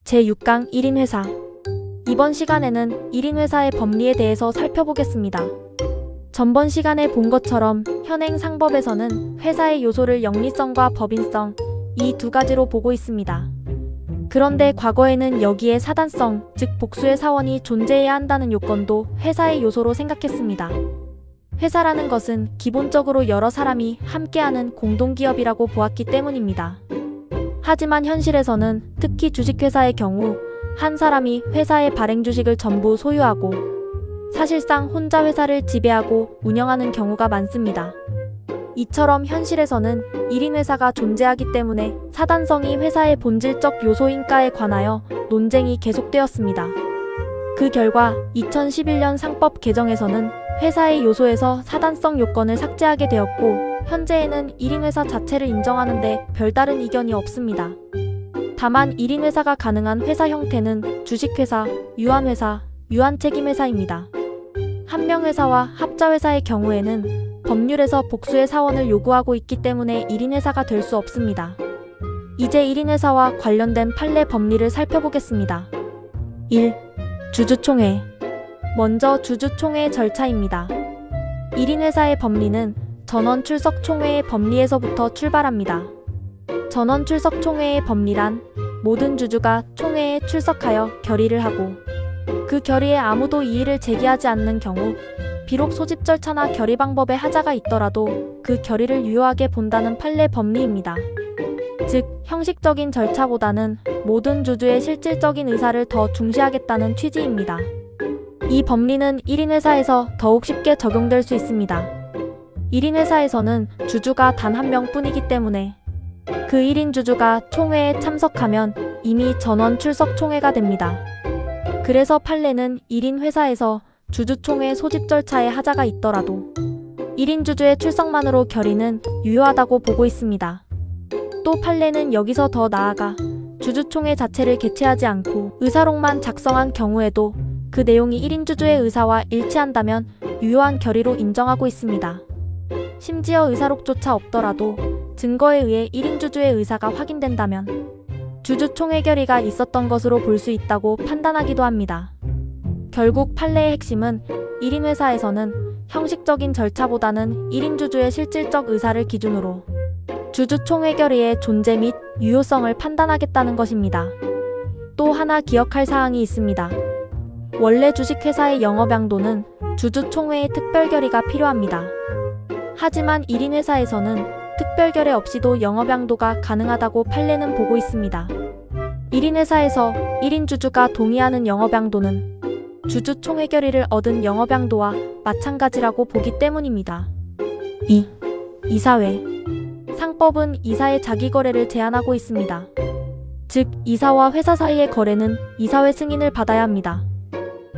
제6강 1인 회사. 이번 시간에는 1인 회사의 법리에 대해서 살펴보겠습니다. 전번 시간에 본 것처럼 현행 상법에서는 회사의 요소를 영리성과 법인성, 이 두 가지로 보고 있습니다. 그런데 과거에는 여기에 사단성, 즉 복수의 사원이 존재해야 한다는 요건도 회사의 요소로 생각했습니다. 회사라는 것은 기본적으로 여러 사람이 함께하는 공동기업이라고 보았기 때문입니다. 하지만 현실에서는 특히 주식회사의 경우 한 사람이 회사의 발행주식을 전부 소유하고 사실상 혼자 회사를 지배하고 운영하는 경우가 많습니다. 이처럼 현실에서는 1인 회사가 존재하기 때문에 사단성이 회사의 본질적 요소인가에 관하여 논쟁이 계속되었습니다. 그 결과 2011년 상법 개정에서는 회사의 요소에서 사단성 요건을 삭제하게 되었고 현재에는 1인 회사 자체를 인정하는데 별다른 이견이 없습니다. 다만 1인 회사가 가능한 회사 형태는 주식회사, 유한회사, 유한책임회사입니다. 한명회사와 합자회사의 경우에는 법률에서 복수의 사원을 요구하고 있기 때문에 1인 회사가 될 수 없습니다. 이제 1인 회사와 관련된 판례 법리를 살펴보겠습니다. 1. 주주총회. 먼저 주주총회의 절차입니다. 1인 회사의 법리는 전원 출석 총회의 법리에서부터 출발합니다. 전원 출석 총회의 법리란 모든 주주가 총회에 출석하여 결의를 하고 그 결의에 아무도 이의를 제기하지 않는 경우 비록 소집 절차나 결의 방법에 하자가 있더라도 그 결의를 유효하게 본다는 판례 법리입니다. 즉, 형식적인 절차보다는 모든 주주의 실질적인 의사를 더 중시하겠다는 취지입니다. 이 법리는 1인 회사에서 더욱 쉽게 적용될 수 있습니다. 1인 회사에서는 주주가 단 한 명뿐이기 때문에 그 1인 주주가 총회에 참석하면 이미 전원 출석 총회가 됩니다. 그래서 판례는 1인 회사에서 주주총회 소집 절차에 하자가 있더라도 1인 주주의 출석만으로 결의는 유효하다고 보고 있습니다. 또 판례는 여기서 더 나아가 주주총회 자체를 개최하지 않고 의사록만 작성한 경우에도 그 내용이 1인 주주의 의사와 일치한다면 유효한 결의로 인정하고 있습니다. 심지어 의사록조차 없더라도 증거에 의해 1인 주주의 의사가 확인된다면 주주총회 결의가 있었던 것으로 볼 수 있다고 판단하기도 합니다. 결국 판례의 핵심은 1인 회사에서는 형식적인 절차보다는 1인 주주의 실질적 의사를 기준으로 주주총회 결의의 존재 및 유효성을 판단하겠다는 것입니다. 또 하나 기억할 사항이 있습니다. 원래 주식회사의 영업양도는 주주총회의 특별결의가 필요합니다. 하지만 1인 회사에서는 특별결의 없이도 영업양도가 가능하다고 판례는 보고 있습니다. 1인 회사에서 1인 주주가 동의하는 영업양도는 주주총회 결의를 얻은 영업양도와 마찬가지라고 보기 때문입니다. 2. 이사회. 상법은 이사의 자기거래를 제한하고 있습니다. 즉, 이사와 회사 사이의 거래는 이사회 승인을 받아야 합니다.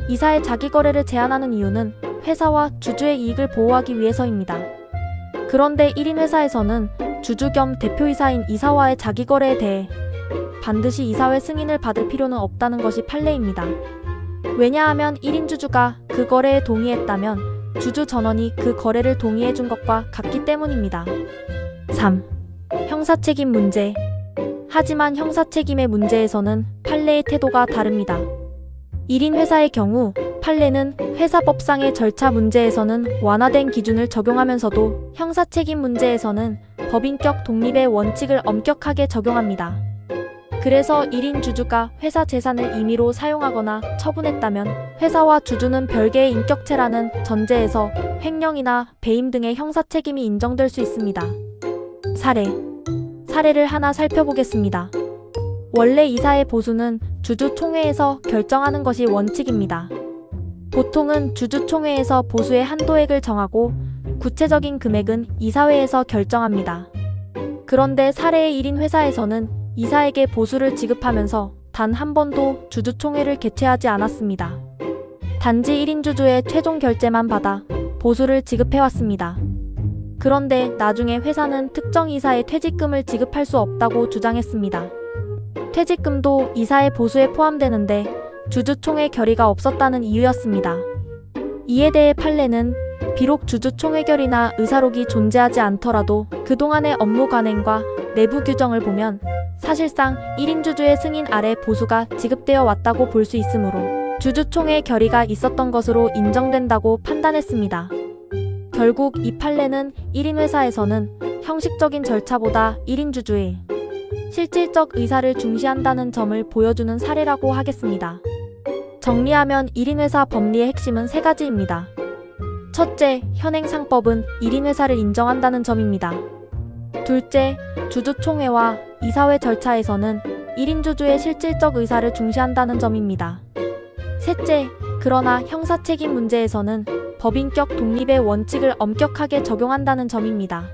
이사의 자기거래를 제한하는 이유는 회사와 주주의 이익을 보호하기 위해서입니다. 그런데 1인 회사에서는 주주 겸 대표이사인 이사와의 자기거래에 대해 반드시 이사회 승인을 받을 필요는 없다는 것이 판례입니다. 왜냐하면 1인 주주가 그 거래에 동의했다면 주주 전원이 그 거래를 동의해준 것과 같기 때문입니다. 3. 형사책임 문제. 하지만 형사책임의 문제에서는 판례의 태도가 다릅니다. 1인 회사의 경우 판례는 회사법상의 절차 문제에서는 완화된 기준을 적용하면서도 형사책임 문제에서는 법인격 독립의 원칙을 엄격하게 적용합니다. 그래서 1인 주주가 회사 재산을 임의로 사용하거나 처분했다면 회사와 주주는 별개의 인격체라는 전제에서 횡령이나 배임 등의 형사책임이 인정될 수 있습니다. 사례를 하나 살펴보겠습니다. 원래 이사의 보수는 주주총회에서 결정하는 것이 원칙입니다. 보통은 주주총회에서 보수의 한도액을 정하고 구체적인 금액은 이사회에서 결정합니다. 그런데 사례의 1인 회사에서는 이사에게 보수를 지급하면서 단 한 번도 주주총회를 개최하지 않았습니다. 단지 1인 주주의 최종 결재만 받아 보수를 지급해왔습니다. 그런데 나중에 회사는 특정 이사의 퇴직금을 지급할 수 없다고 주장했습니다. 퇴직금도 이사의 보수에 포함되는데 주주총회 결의가 없었다는 이유였습니다. 이에 대해 판례는 비록 주주총회 결의나 의사록이 존재하지 않더라도 그동안의 업무 관행과 내부 규정을 보면 사실상 1인 주주의 승인 아래 보수가 지급되어 왔다고 볼 수 있으므로 주주총회 결의가 있었던 것으로 인정된다고 판단했습니다. 결국 이 판례는 1인 회사에서는 형식적인 절차보다 1인 주주의 실질적 의사를 중시한다는 점을 보여주는 사례라고 하겠습니다. 정리하면 1인 회사 법리의 핵심은 세 가지입니다. 첫째, 현행 상법은 1인 회사를 인정한다는 점입니다. 둘째, 주주총회와 이사회 절차에서는 1인 주주의 실질적 의사를 중시한다는 점입니다. 셋째, 그러나 형사책임 문제에서는 법인격 독립의 원칙을 엄격하게 적용한다는 점입니다.